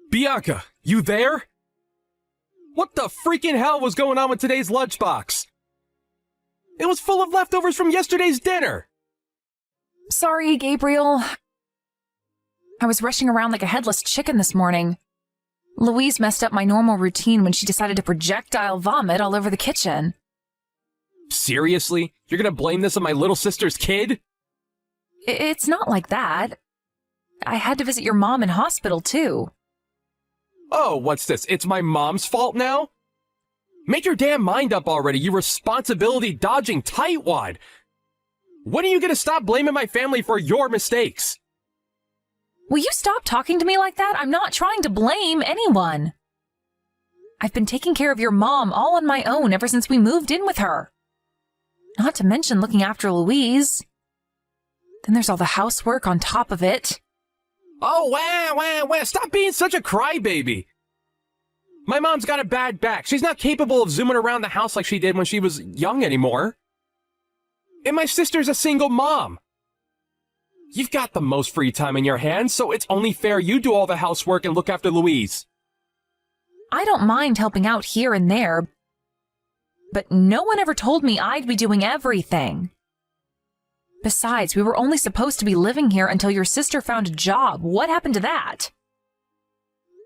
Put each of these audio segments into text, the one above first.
Bianca, you there? What the freaking hell was going on with today's lunchbox? It was full of leftovers from yesterday's dinner! Sorry, Gabriel. I was rushing around like a headless chicken this morning. Louise messed up my normal routine when she decided to projectile vomit all over the kitchen. Seriously? You're gonna blame this on my little sister's kid? It's not like that. I had to visit your mom in hospital, too. Oh, what's this? It's my mom's fault now? Make your damn mind up already, you responsibility-dodging tightwad! When are you gonna stop blaming my family for your mistakes? Will you stop talking to me like that? I'm not trying to blame anyone. I've been taking care of your mom all on my own ever since we moved in with her. Not to mention looking after Louise. Then there's all the housework on top of it. Oh, wow, stop being such a crybaby! My mom's got a bad back. She's not capable of zooming around the house like she did when she was young anymore. And my sister's a single mom. You've got the most free time in your hands, so it's only fair you do all the housework and look after Louise. I don't mind helping out here and there, but no one ever told me I'd be doing everything. Besides, we were only supposed to be living here until your sister found a job. What happened to that?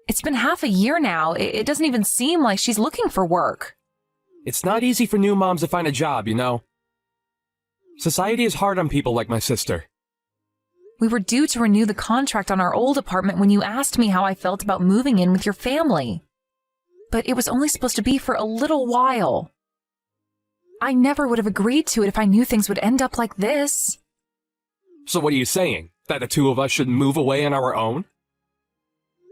It's been half a year now. It doesn't even seem like she's looking for work. It's not easy for new moms to find a job, you know. Society is hard on people like my sister. We were due to renew the contract on our old apartment when you asked me how I felt about moving in with your family. But it was only supposed to be for a little while. I never would have agreed to it if I knew things would end up like this. So what are you saying? That the two of us should move away on our own?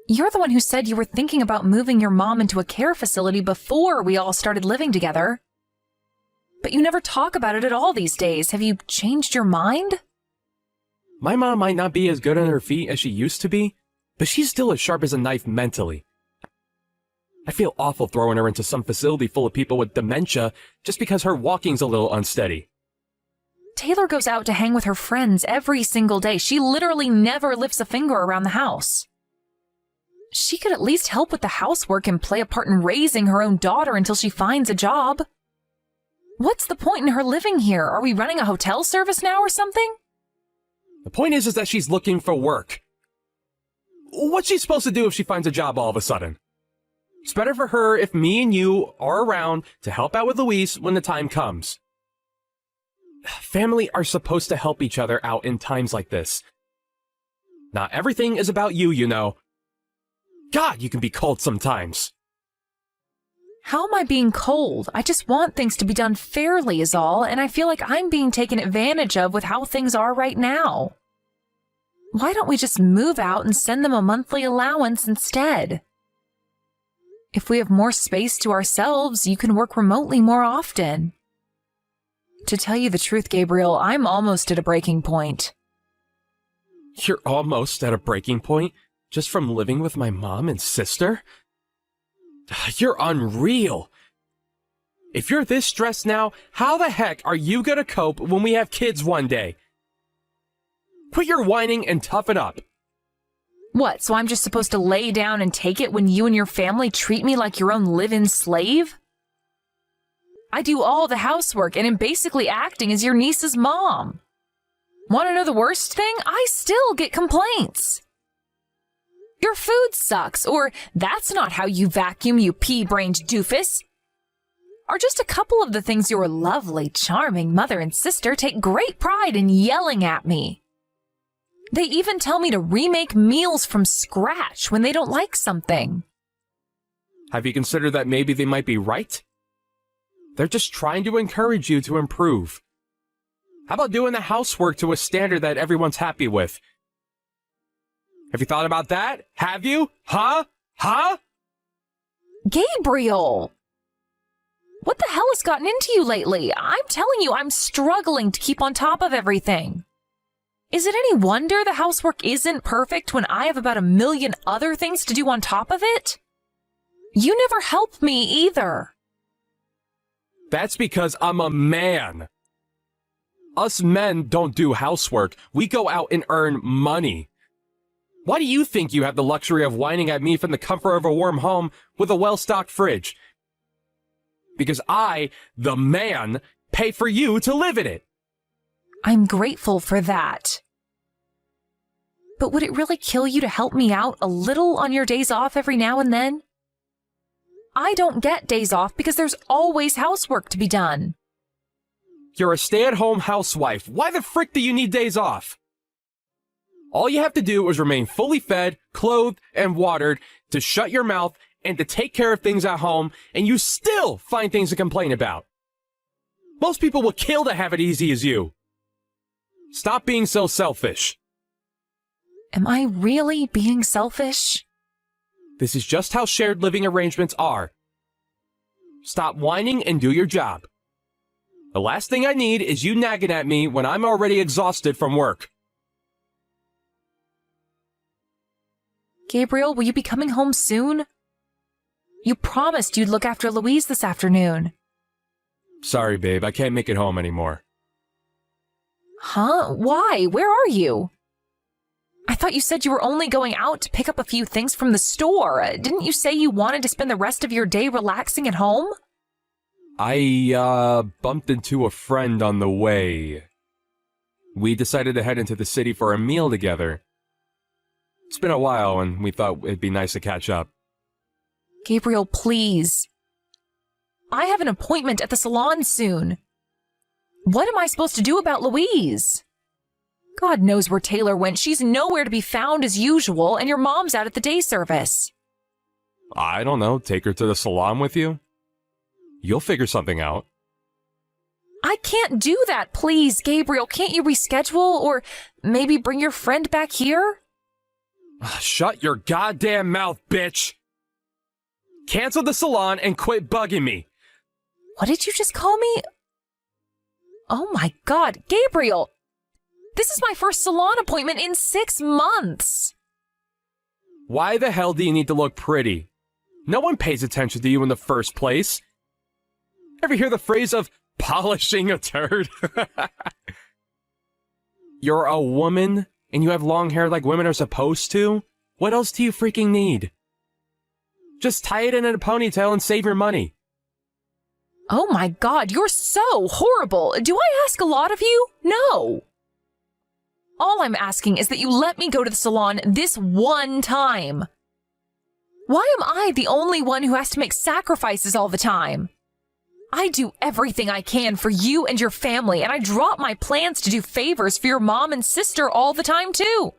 You're the one who said you were thinking about moving your mom into a care facility before we all started living together. But you never talk about it at all these days. Have you changed your mind? My mom might not be as good on her feet as she used to be, but she's still as sharp as a knife mentally. I feel awful throwing her into some facility full of people with dementia just because her walking's a little unsteady. Taylor goes out to hang with her friends every single day. She literally never lifts a finger around the house. She could at least help with the housework and play a part in raising her own daughter until she finds a job. What's the point in her living here? Are we running a hotel service now or something? The point is that she's looking for work. What's she supposed to do if she finds a job all of a sudden? It's better for her if me and you are around to help out with Louise when the time comes. Family are supposed to help each other out in times like this. Not everything is about you, you know. God, you can be cold sometimes. How am I being cold? I just want things to be done fairly is all, and I feel like I'm being taken advantage of with how things are right now. Why don't we just move out and send them a monthly allowance instead? If we have more space to ourselves, you can work remotely more often. To tell you the truth, Gabriel, I'm almost at a breaking point. You're almost at a breaking point just from living with my mom and sister? You're unreal. If you're this stressed now, how the heck are you gonna cope when we have kids one day? Quit your whining and toughen up. What, so I'm just supposed to lay down and take it when you and your family treat me like your own live-in slave? I do all the housework and am basically acting as your niece's mom. Want to know the worst thing? I still get complaints. Your food sucks, or that's not how you vacuum, you pea-brained doofus. Are just a couple of the things your lovely, charming mother and sister take great pride in yelling at me. They even tell me to remake meals from scratch when they don't like something. Have you considered that maybe they might be right? They're just trying to encourage you to improve. How about doing the housework to a standard that everyone's happy with? Have you thought about that? Have you? Huh? Gabriel! What the hell has gotten into you lately? I'm telling you, I'm struggling to keep on top of everything. Is it any wonder the housework isn't perfect when I have about a million other things to do on top of it? You never help me either. That's because I'm a man. Us men don't do housework. We go out and earn money. Why do you think you have the luxury of whining at me from the comfort of a warm home with a well-stocked fridge? Because I, the man, pay for you to live in it. I'm grateful for that. But would it really kill you to help me out a little on your days off every now and then? I don't get days off because there's always housework to be done. You're a stay-at-home housewife. Why the frick do you need days off? All you have to do is remain fully fed, clothed, and watered, to shut your mouth, and to take care of things at home, and you still find things to complain about. Most people will kill to have it easy as you. Stop being so selfish. Am I really being selfish? This is just how shared living arrangements are. Stop whining and do your job. The last thing I need is you nagging at me when I'm already exhausted from work. Gabriel, will you be coming home soon? You promised you'd look after Louise this afternoon. Sorry, babe, I can't make it home anymore. Huh? Why? Where are you? I thought you said you were only going out to pick up a few things from the store. Didn't you say you wanted to spend the rest of your day relaxing at home? I, bumped into a friend on the way. We decided to head into the city for a meal together. It's been a while, and we thought it'd be nice to catch up. Gabriel, please. I have an appointment at the salon soon. What am I supposed to do about Louise? God knows where Taylor went. She's nowhere to be found as usual, and your mom's out at the day service. I don't know, take her to the salon with you? You'll figure something out. I can't do that, please, Gabriel. Can't you reschedule, or maybe bring your friend back here? Shut your goddamn mouth, bitch! Cancel the salon and quit bugging me. What did you just call me? Oh my God, Gabriel! This is my first salon appointment in 6 months! Why the hell do you need to look pretty? No one pays attention to you in the first place. Ever hear the phrase of polishing a turd? You're a woman, and you have long hair like women are supposed to? What else do you freaking need? Just tie it in a ponytail and save your money. Oh my God, you're so horrible. Do I ask a lot of you? No. All I'm asking is that you let me go to the salon this one time. Why am I the only one who has to make sacrifices all the time? I do everything I can for you and your family, and I drop my plans to do favors for your mom and sister all the time, too.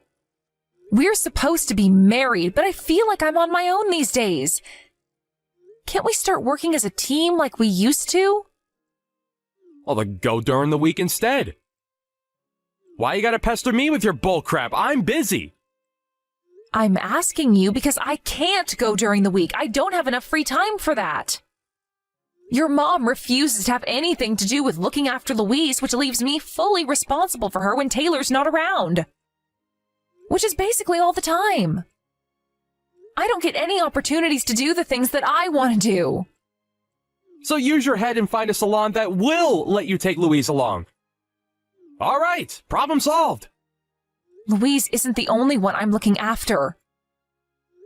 We're supposed to be married, but I feel like I'm on my own these days. Can't we start working as a team like we used to? Well, then go during the week instead. Why you gotta pester me with your bullcrap? I'm busy. I'm asking you because I can't go during the week. I don't have enough free time for that. Your mom refuses to have anything to do with looking after Louise, which leaves me fully responsible for her when Taylor's not around. Which is basically all the time. I don't get any opportunities to do the things that I want to do. So use your head and find a salon that will let you take Louise along. All right, problem solved. Louise isn't the only one I'm looking after.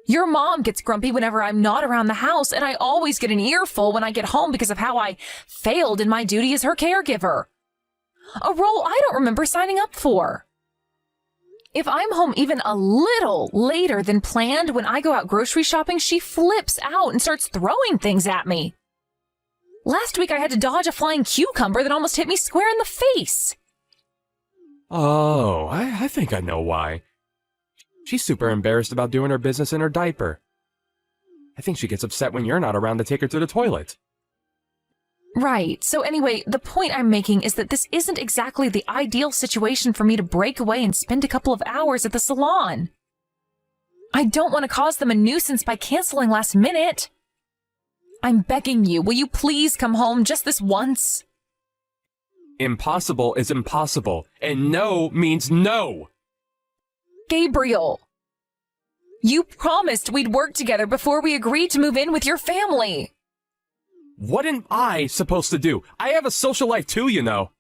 Your mom gets grumpy whenever I'm not around the house, and I always get an earful when I get home because of how I failed in my duty as her caregiver. A role I don't remember signing up for. If I'm home even a little later than planned when I go out grocery shopping, she flips out and starts throwing things at me. Last week I had to dodge a flying cucumber that almost hit me square in the face. Oh, I think I know why. She's super embarrassed about doing her business in her diaper. I think she gets upset when you're not around to take her to the toilet. Right. So anyway, the point I'm making is that this isn't exactly the ideal situation for me to break away and spend a couple of hours at the salon. I don't want to cause them a nuisance by canceling last minute. I'm begging you, will you please come home just this once? Impossible is impossible, and no means no. Gabriel, you promised we'd work together before we agreed to move in with your family. What am I supposed to do? I have a social life too, you know.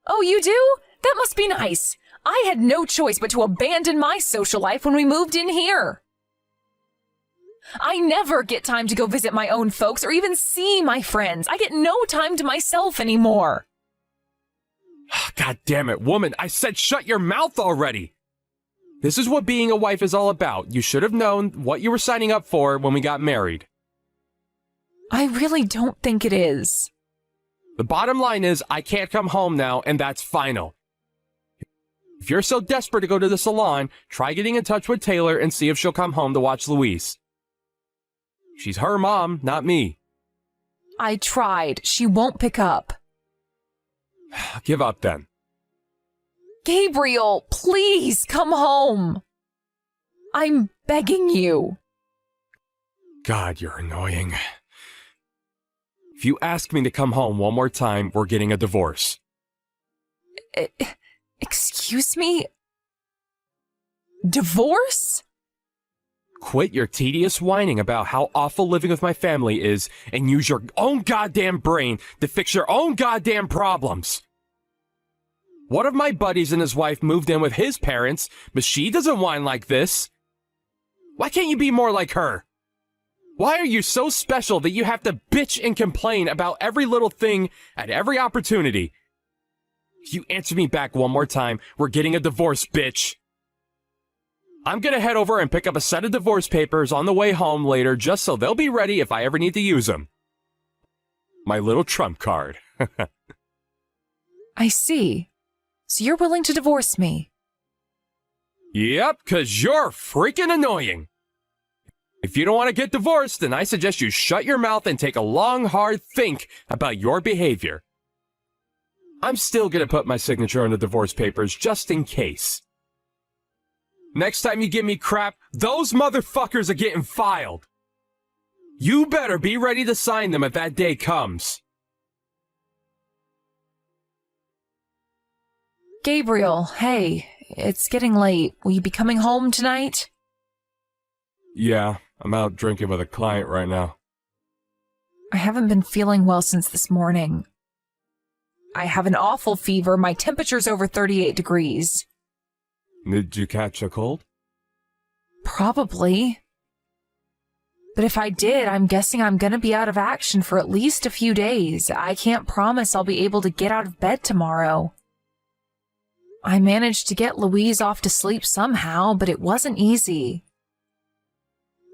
Oh, you do? That must be nice. I had no choice but to abandon my social life when we moved in here. I never get time to go visit my own folks or even see my friends. I get no time to myself anymore. God damn it, woman, I said shut your mouth already. This is what being a wife is all about. You should have known what you were signing up for when we got married. I really don't think it is. The bottom line is I can't come home now, and that's final. If you're so desperate to go to the salon, try getting in touch with Taylor and see if she'll come home to watch Louise. She's her mom, not me. I tried. She won't pick up. Give up then. Gabriel, please come home. I'm begging you. God, you're annoying. If you ask me to come home one more time, we're getting a divorce. Excuse me? Divorce? Quit your tedious whining about how awful living with my family is and use your own goddamn brain to fix your own goddamn problems. One of my buddies and his wife moved in with his parents, but she doesn't whine like this. Why can't you be more like her? Why are you so special that you have to bitch and complain about every little thing at every opportunity? If you answer me back one more time, we're getting a divorce, bitch. I'm gonna head over and pick up a set of divorce papers on the way home later just so they'll be ready if I ever need to use them. My little trump card. I see. So you're willing to divorce me? Yep, 'cause you're freaking annoying. If you don't want to get divorced, then I suggest you shut your mouth and take a long, hard think about your behavior. I'm still gonna put my signature on the divorce papers just in case. Next time you give me crap, those motherfuckers are getting filed. You better be ready to sign them if that day comes. Gabriel, hey, it's getting late. Will you be coming home tonight? Yeah, I'm out drinking with a client right now. I haven't been feeling well since this morning. I have an awful fever. My temperature's over 38 degrees. Did you catch a cold? Probably. But if I did, I'm guessing I'm gonna be out of action for at least a few days. I can't promise I'll be able to get out of bed tomorrow. I managed to get Louise off to sleep somehow, but it wasn't easy.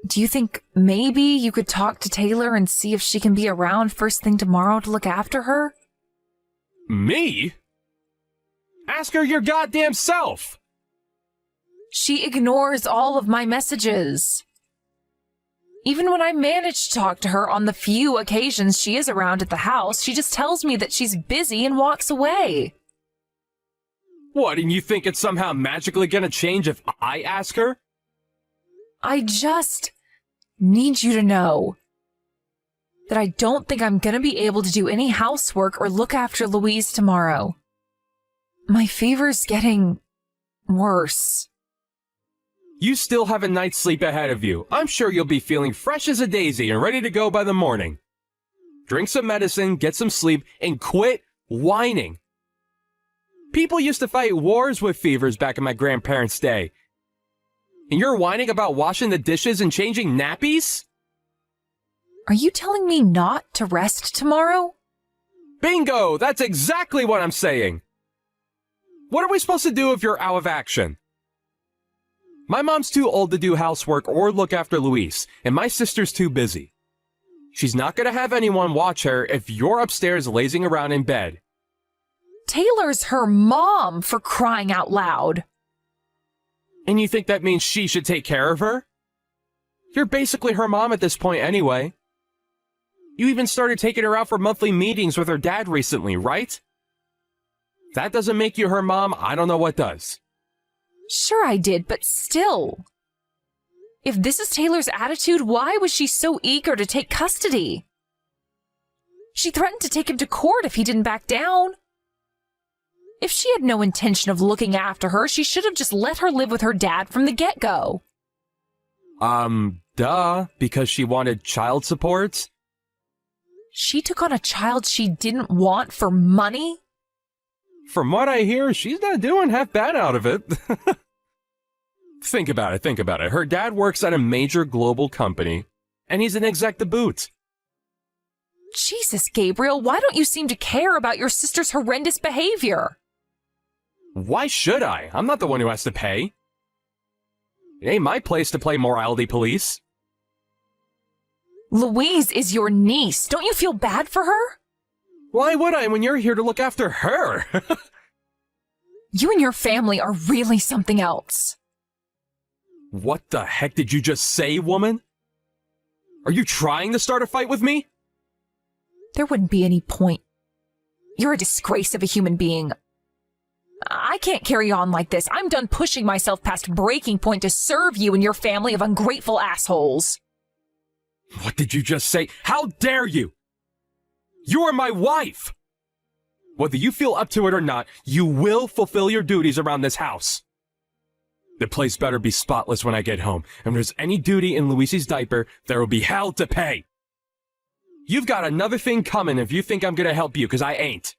Do you think maybe you could talk to Taylor and see if she can be around first thing tomorrow to look after her? Me? Ask her your goddamn self! She ignores all of my messages. Even when I manage to talk to her on the few occasions she is around at the house, she just tells me that she's busy and walks away. What, and you think it's somehow magically gonna change if I ask her? I just need you to know that I don't think I'm gonna be able to do any housework or look after Louise tomorrow. My fever's getting worse. You still have a night's sleep ahead of you. I'm sure you'll be feeling fresh as a daisy and ready to go by the morning. Drink some medicine, get some sleep, and quit whining. People used to fight wars with fevers back in my grandparents' day. And you're whining about washing the dishes and changing nappies? Are you telling me not to rest tomorrow? Bingo! That's exactly what I'm saying! What are we supposed to do if you're out of action? My mom's too old to do housework or look after Louise, and my sister's too busy. She's not gonna have anyone watch her if you're upstairs lazing around in bed. Taylor's her mom, for crying out loud. And you think that means she should take care of her? You're basically her mom at this point anyway. You even started taking her out for monthly meetings with her dad recently, right? If that doesn't make you her mom, I don't know what does. Sure I did, but still. If this is Taylor's attitude, why was she so eager to take custody? She threatened to take him to court if he didn't back down. If she had no intention of looking after her, she should have just let her live with her dad from the get-go. Duh, because she wanted child support? She took on a child she didn't want for money? From what I hear, she's not doing half bad out of it. Think about it. Her dad works at a major global company, and he's an exec to boot. Jesus, Gabriel, why don't you seem to care about your sister's horrendous behavior? Why should I? I'm not the one who has to pay. It ain't my place to play morality police. Louise is your niece. Don't you feel bad for her? Why would I when you're here to look after her? You and your family are really something else. What the heck did you just say, woman? Are you trying to start a fight with me? There wouldn't be any point. You're a disgrace of a human being. I can't carry on like this. I'm done pushing myself past breaking point to serve you and your family of ungrateful assholes. What did you just say? How dare you? You are my wife! Whether you feel up to it or not, you will fulfill your duties around this house. The place better be spotless when I get home, and if there's any duty in Louise's diaper, there will be hell to pay. You've got another thing coming if you think I'm gonna help you, because I ain't.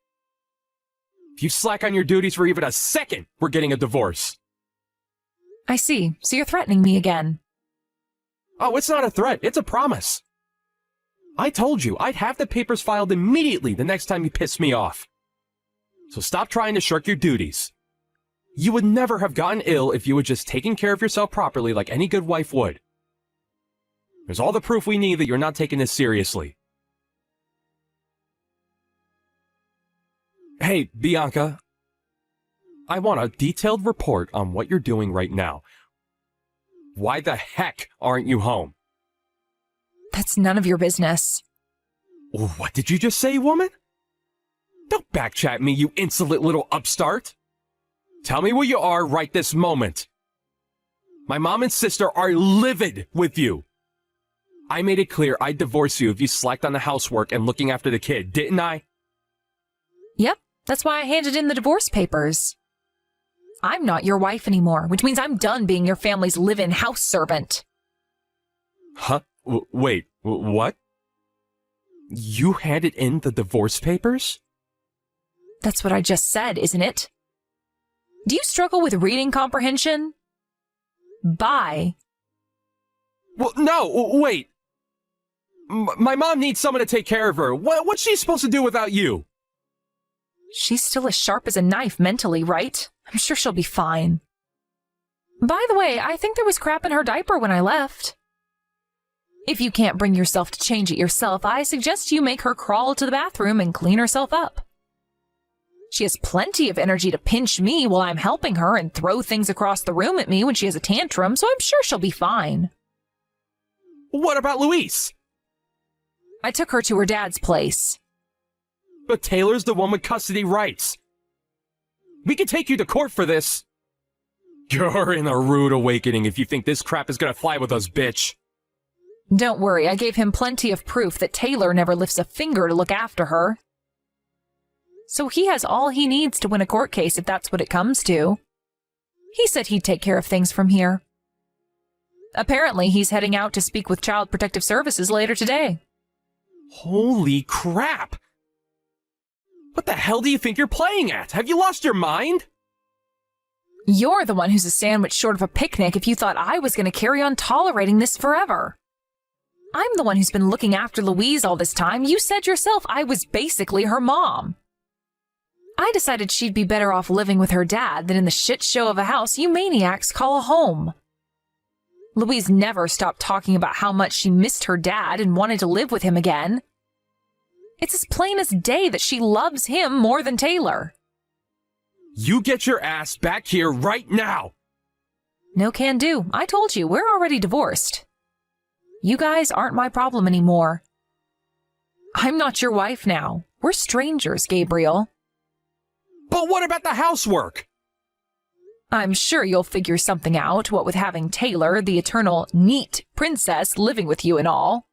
If you slack on your duties for even a second, we're getting a divorce. I see. So you're threatening me again. Oh, it's not a threat. It's a promise. I told you I'd have the papers filed immediately the next time you piss me off. So stop trying to shirk your duties. You would never have gotten ill if you had just taken care of yourself properly like any good wife would. There's all the proof we need that you're not taking this seriously. Hey, Bianca. I want a detailed report on what you're doing right now. Why the heck aren't you home? That's none of your business. What did you just say, woman? Don't backchat me, you insolent little upstart. Tell me where you are right this moment. My mom and sister are livid with you. I made it clear I'd divorce you if you slacked on the housework and looking after the kid, didn't I? Yep, that's why I handed in the divorce papers. I'm not your wife anymore, which means I'm done being your family's live-in house servant. Huh? Wait, what? You handed in the divorce papers? That's what I just said, isn't it? Do you struggle with reading comprehension? Bye. Well, no, wait. My mom needs someone to take care of her. What's she supposed to do without you? She's still as sharp as a knife mentally, right? I'm sure she'll be fine. By the way, I think there was crap in her diaper when I left. If you can't bring yourself to change it yourself, I suggest you make her crawl to the bathroom and clean herself up. She has plenty of energy to pinch me while I'm helping her and throw things across the room at me when she has a tantrum, so I'm sure she'll be fine. What about Louise? I took her to her dad's place. But Taylor's the one with custody rights. We can take you to court for this. You're in a rude awakening if you think this crap is gonna fly with us, bitch. Don't worry, I gave him plenty of proof that Taylor never lifts a finger to look after her. So he has all he needs to win a court case if that's what it comes to. He said he'd take care of things from here. Apparently, he's heading out to speak with Child Protective Services later today. Holy crap! What the hell do you think you're playing at? Have you lost your mind? You're the one who's a sandwich short of a picnic if you thought I was going to carry on tolerating this forever. I'm the one who's been looking after Louise all this time. You said yourself I was basically her mom. I decided she'd be better off living with her dad than in the shit show of a house you maniacs call a home. Louise never stopped talking about how much she missed her dad and wanted to live with him again. It's as plain as day that she loves him more than Taylor. You get your ass back here right now! No can do. I told you, we're already divorced. You guys aren't my problem anymore. I'm not your wife now. We're strangers, Gabriel. But what about the housework? I'm sure you'll figure something out, what with having Taylor, the eternal neat princess, living with you and all.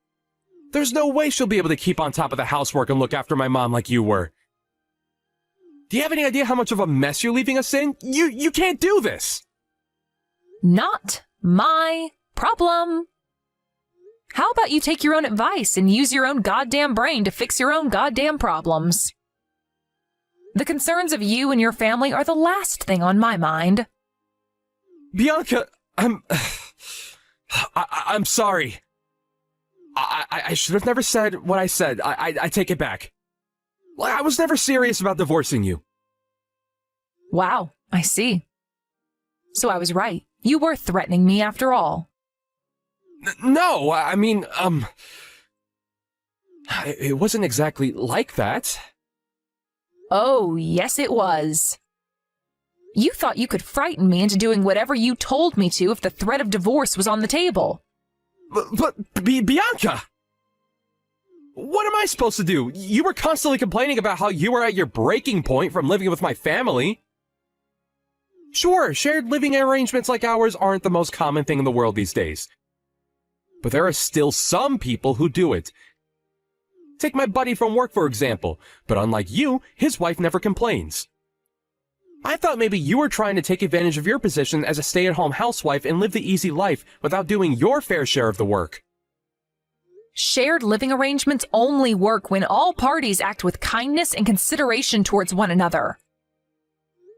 There's no way she'll be able to keep on top of the housework and look after my mom like you were. Do you have any idea how much of a mess you're leaving us in? You can't do this! Not my problem. How about you take your own advice and use your own goddamn brain to fix your own goddamn problems? The concerns of you and your family are the last thing on my mind. Bianca, I'm sorry. I should have never said what I said. I take it back. I was never serious about divorcing you. Wow, I see. So I was right. You were threatening me after all. No, I mean, it wasn't exactly like that. Oh, yes it was. You thought you could frighten me into doing whatever you told me to if the threat of divorce was on the table. But Bianca! What am I supposed to do? You were constantly complaining about how you were at your breaking point from living with my family. Sure, shared living arrangements like ours aren't the most common thing in the world these days. But there are still some people who do it. Take my buddy from work, for example. But unlike you, his wife never complains. I thought maybe you were trying to take advantage of your position as a stay-at-home housewife and live the easy life without doing your fair share of the work. Shared living arrangements only work when all parties act with kindness and consideration towards one another.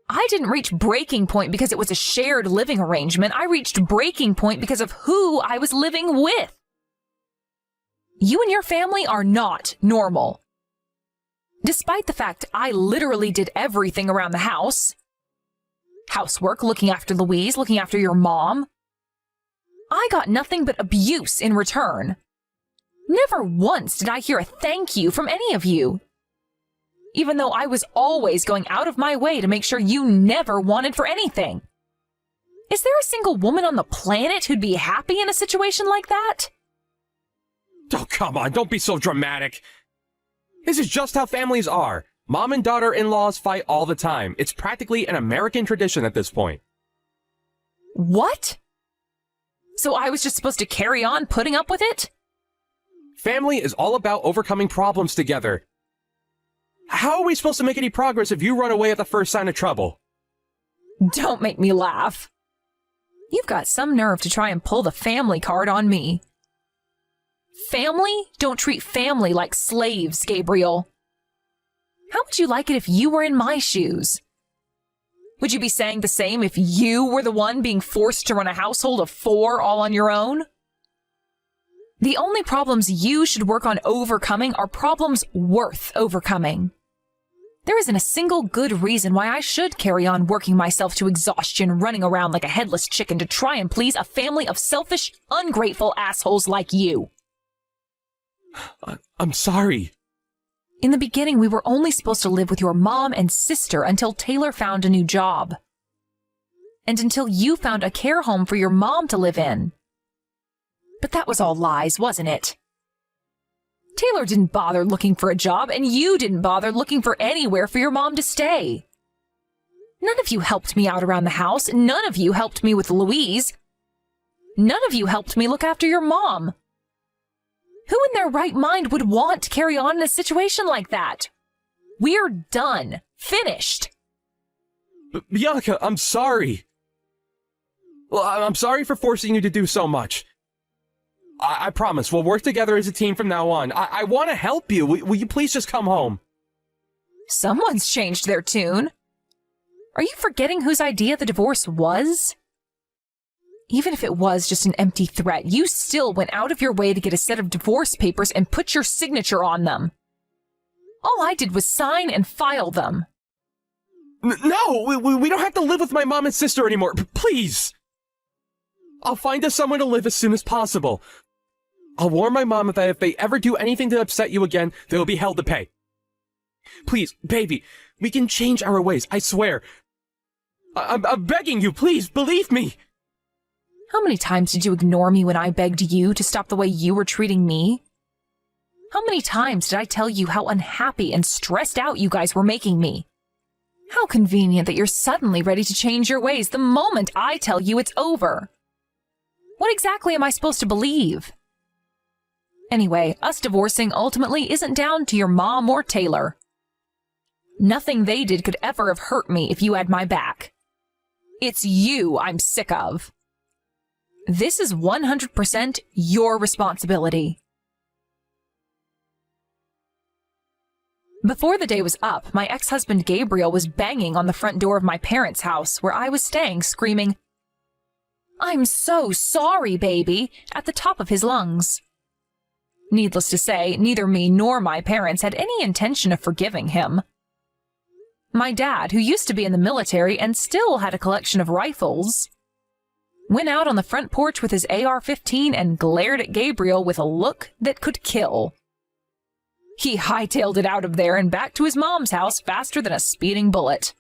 I didn't reach breaking point because it was a shared living arrangement. I reached breaking point because of who I was living with. You and your family are not normal. Despite the fact I literally did everything around the house. Housework, looking after Louise, looking after your mom. I got nothing but abuse in return. Never once did I hear a thank you from any of you. Even though I was always going out of my way to make sure you never wanted for anything. Is there a single woman on the planet who'd be happy in a situation like that? Oh, come on, don't be so dramatic. This is just how families are. Mom and daughter-in-laws fight all the time. It's practically an American tradition at this point. What? So I was just supposed to carry on putting up with it? Family is all about overcoming problems together. How are we supposed to make any progress if you run away at the first sign of trouble? Don't make me laugh. You've got some nerve to try and pull the family card on me. Family don't treat family like slaves, Gabriel. How would you like it if you were in my shoes? Would you be saying the same if you were the one being forced to run a household of 4 all on your own? The only problems you should work on overcoming are problems worth overcoming. There isn't a single good reason why I should carry on working myself to exhaustion, running around like a headless chicken to try and please a family of selfish, ungrateful assholes like you. I'm sorry. In the beginning, we were only supposed to live with your mom and sister until Taylor found a new job. And until you found a care home for your mom to live in. But that was all lies, wasn't it? Taylor didn't bother looking for a job, and you didn't bother looking for anywhere for your mom to stay. None of you helped me out around the house. None of you helped me with Louise. None of you helped me look after your mom. Who in their right mind would want to carry on in a situation like that? We're done. Finished. Bianca, I'm sorry. Well, I'm sorry for forcing you to do so much. I promise, we'll work together as a team from now on. I want to help you. Will you please just come home? Someone's changed their tune. Are you forgetting whose idea the divorce was? Even if it was just an empty threat, you still went out of your way to get a set of divorce papers and put your signature on them. All I did was sign and file them. No, we don't have to live with my mom and sister anymore. Please. I'll find us somewhere to live as soon as possible. I'll warn my mom that if they ever do anything to upset you again, they will be held to pay. Please, baby, we can change our ways, I swear. I'm begging you, please, believe me. How many times did you ignore me when I begged you to stop the way you were treating me? How many times did I tell you how unhappy and stressed out you guys were making me? How convenient that you're suddenly ready to change your ways the moment I tell you it's over. What exactly am I supposed to believe? Anyway, us divorcing ultimately isn't down to your mom or Taylor. Nothing they did could ever have hurt me if you had my back. It's you I'm sick of. This is 100% your responsibility. Before the day was up, my ex-husband Gabriel was banging on the front door of my parents' house where I was staying, screaming, "I'm so sorry, baby," at the top of his lungs. Needless to say, neither me nor my parents had any intention of forgiving him. My dad, who used to be in the military and still had a collection of rifles, went out on the front porch with his AR-15 and glared at Gabriel with a look that could kill. He hightailed it out of there and back to his mom's house faster than a speeding bullet.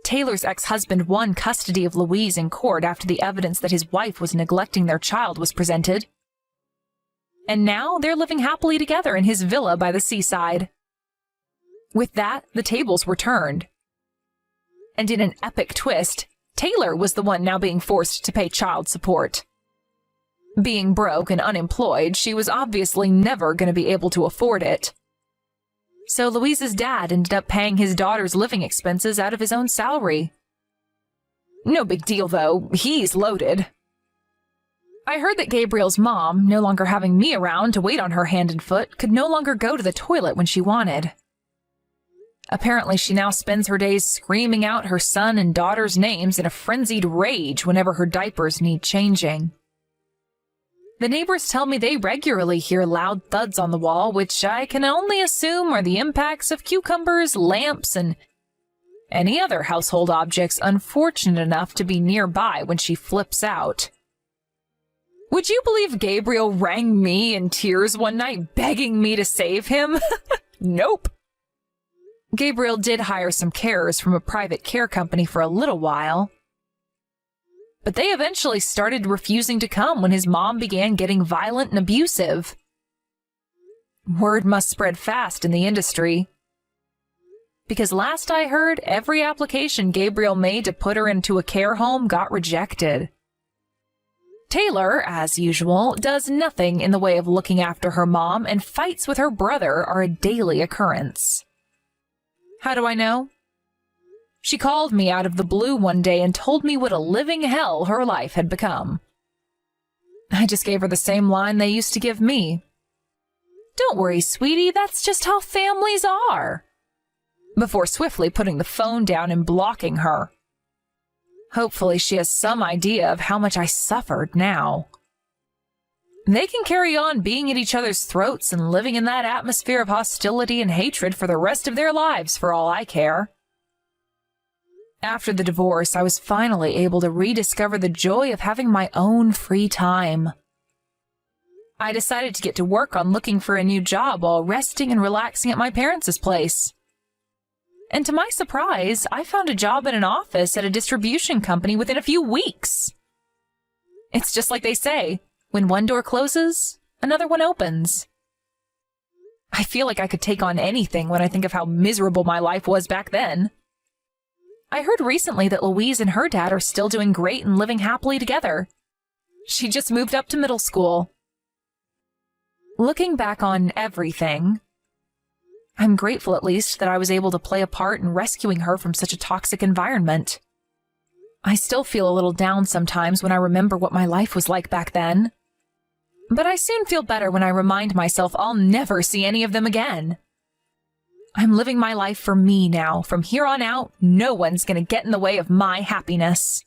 Taylor's ex-husband won custody of Louise in court after the evidence that his wife was neglecting their child was presented. And now they're living happily together in his villa by the seaside. With that, the tables were turned. And in an epic twist, Taylor was the one now being forced to pay child support. Being broke and unemployed, she was obviously never going to be able to afford it. So Louise's dad ended up paying his daughter's living expenses out of his own salary. No big deal, though. He's loaded. I heard that Gabriel's mom, no longer having me around to wait on her hand and foot, could no longer go to the toilet when she wanted. Apparently, she now spends her days screaming out her son and daughter's names in a frenzied rage whenever her diapers need changing. The neighbors tell me they regularly hear loud thuds on the wall, which I can only assume are the impacts of cucumbers, lamps, and any other household objects unfortunate enough to be nearby when she flips out. Would you believe Gabriel rang me in tears one night begging me to save him? Nope. Gabriel did hire some carers from a private care company for a little while, but they eventually started refusing to come when his mom began getting violent and abusive. Word must spread fast in the industry, because last I heard, every application Gabriel made to put her into a care home got rejected. Taylor, as usual, does nothing in the way of looking after her mom, and fights with her brother are a daily occurrence. How do I know? She called me out of the blue one day and told me what a living hell her life had become. I just gave her the same line they used to give me. "Don't worry, sweetie, that's just how families are," before swiftly putting the phone down and blocking her. Hopefully she has some idea of how much I suffered now. They can carry on being at each other's throats and living in that atmosphere of hostility and hatred for the rest of their lives, for all I care. After the divorce, I was finally able to rediscover the joy of having my own free time. I decided to get to work on looking for a new job while resting and relaxing at my parents' place. And to my surprise, I found a job in an office at a distribution company within a few weeks. It's just like they say, when one door closes, another one opens. I feel like I could take on anything when I think of how miserable my life was back then. I heard recently that Louise and her dad are still doing great and living happily together. She just moved up to middle school. Looking back on everything, I'm grateful at least that I was able to play a part in rescuing her from such a toxic environment. I still feel a little down sometimes when I remember what my life was like back then. But I soon feel better when I remind myself I'll never see any of them again. I'm living my life for me now. From here on out, no one's gonna get in the way of my happiness.